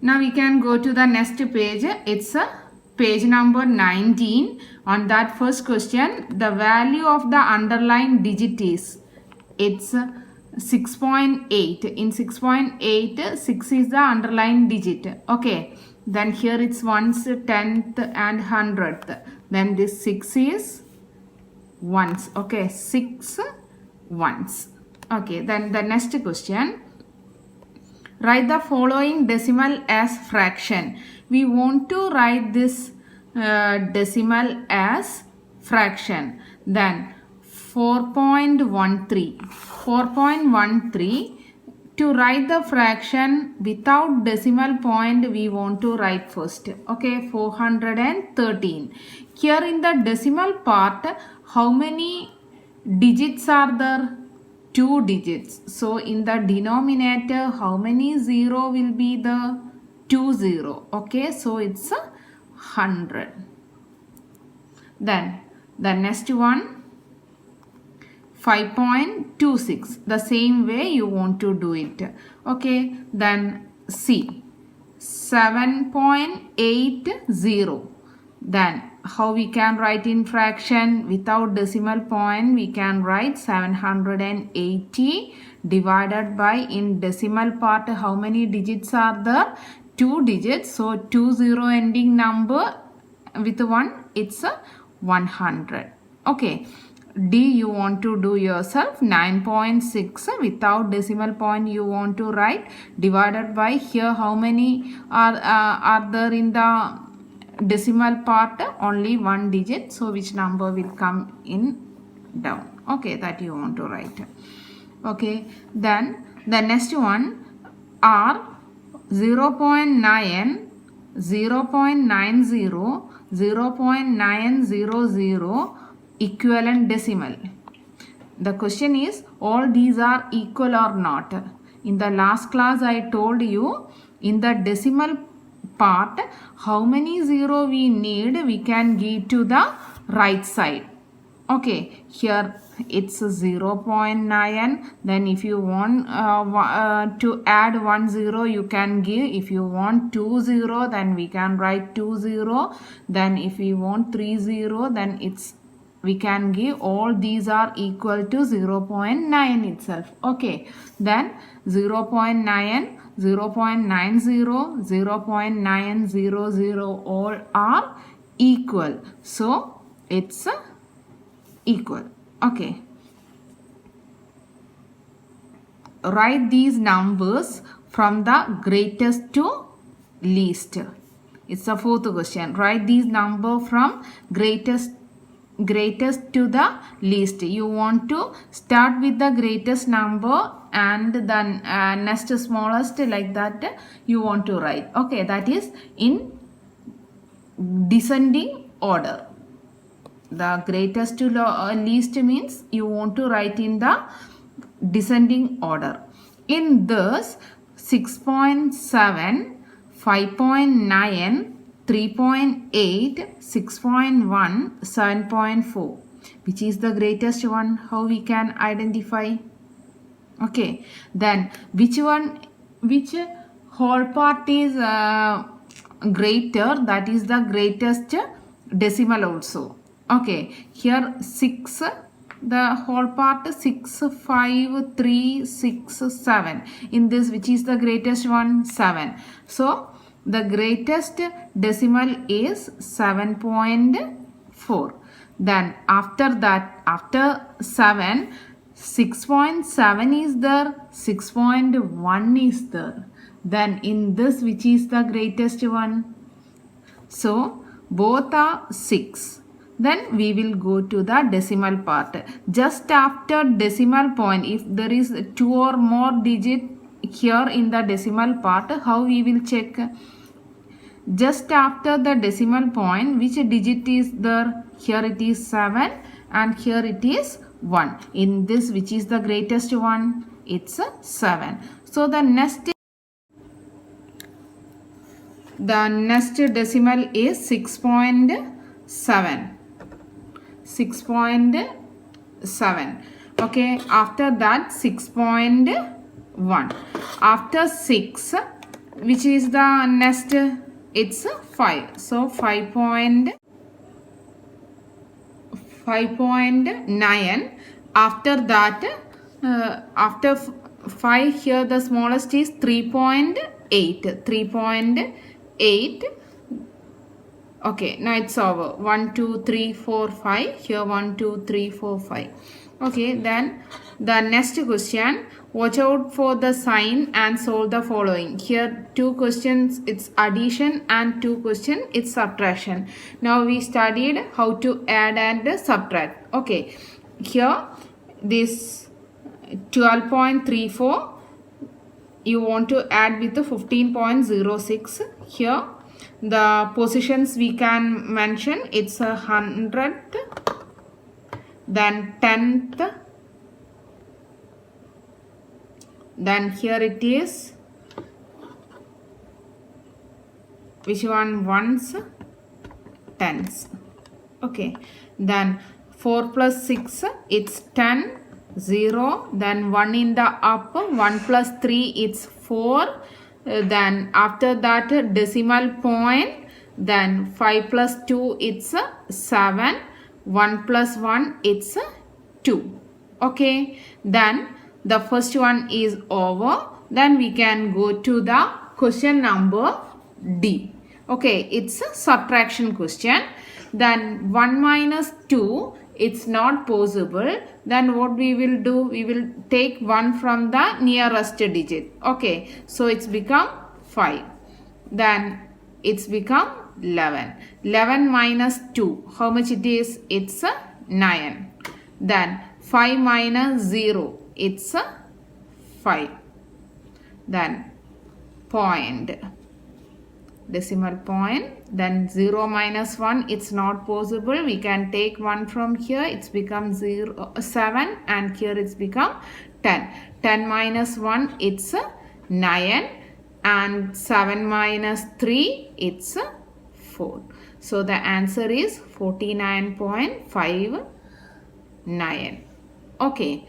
Now we can go to the next page. It's page number 19. On that first question, the value of the underlying digit is, it's 6.8. In 6.8, 6 is the underlying digit. Okay. Then here it's ones, tenth and hundredth. Then this 6 is ones. Okay. 6 ones. Okay. Then the next question. Write the following decimal as fraction. We want to write this decimal as fraction. Then 4.13. 4.13. To write the fraction without decimal point, we want to write first. Okay, 413. Here in the decimal part, how many digits are there? 2 digits. So in the denominator, how many 0 will be the 2 0? Okay, so it's 100. Then the next one, 5.26. The same way you want to do it. Okay, then C, 7.80. Then how we can write in fraction without decimal point? We can write 780 divided by, in decimal part, how many digits are there? 2 digits. So 20 ending number with 1, it's 100. Okay. D you want to do yourself. 9.6 without decimal point you want to write, divided by, here how many are there in the decimal part? Only 1 digit. So which number will come in down? Okay, that you want to write. Okay, then the next one, R, 0.9, 0.90, 0.900 equivalent decimal. The question is, all these are equal or not? In the last class I told you, in the decimal part, how many 0 we need, we can give to the right side. Okay, here it's 0.9. Then if you want to add 1 0, you can give. If you want 2 0, then we can write 2 0. Then if we want 3 0, then we can give. All these are equal to 0.9 itself. Okay, then 0.9, 0.90, 0.900 all are equal. So it's equal. Okay. Write these numbers from the greatest to least. It's the fourth question. Write these number from greatest to the least. You want to start with the greatest number and then next smallest, like that you want to write. Okay, that is in descending order. The greatest to least means you want to write in the descending order. In this, 6.7, 5.9, 3.8, 6.1, 7.4. Which is the greatest one? How we can identify? Okay. Then which whole part is greater? That is the greatest decimal also. Okay. Here 6, the whole part 6, 5, 3, 6, 7. In this, which is the greatest one? 7. So the greatest decimal is 7.4. Then after that, after 7, 6.7 is there, 6.1 is there. Then in this, which is the greatest one? So both are 6. Then we will go to the decimal part. Just after decimal point, if there is 2 or more digit here in the decimal part, how we will check? Just after the decimal point, which digit is there? Here it is 7 and here it is 1. In this, which is the greatest one? It's 7. So the next decimal is 6.7. 6.7. Okay, after that 6.1. After 6, which is the next? It's 5. So 5.9. After that, after 5 here, the smallest is 3.8. 3.8. Okay, now it's over. 1, 2, 3, 4, 5. Here 1, 2, 3, 4, 5. Okay, then the next question. Watch out for the sign and solve the following. Here 2 questions, it's addition, and 2 questions, it's subtraction. Now we studied how to add and subtract. Okay, here this 12.34 you want to add with the 15.06. Here the positions we can mention, it's 100th, then 10th, then here it is, which one? Ones, tens. Okay, then 4 plus 6, it's 10, 0, then 1 in the up, 1 plus 3, it's 4, then after that decimal point, then 5 plus 2, it's 7, 1 plus 1, it's 2. Okay, then the first one is over. Then we can go to the question number D. Okay, it's a subtraction question. Then 1 minus 2, it's not possible. Then what we will do? We will take 1 from the nearest digit. Okay, so it's become 5. Then it's become 11. 11 minus 2, how much it is? It's 9. Then 5 minus 0, it's 5. Then point, decimal point. Then 0 minus 1, it's not possible. We can take 1 from here, it's become 7, and here it's become 10. 10 minus 1, it's 9, and 7 minus 3, it's 4. So the answer is 49.59. Okay,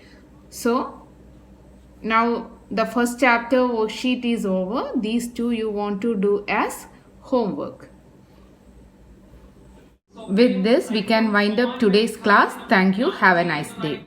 so now the first chapter worksheet is over. These 2 you want to do as homework. With this, we can wind up today's class. Thank you. Have a nice day.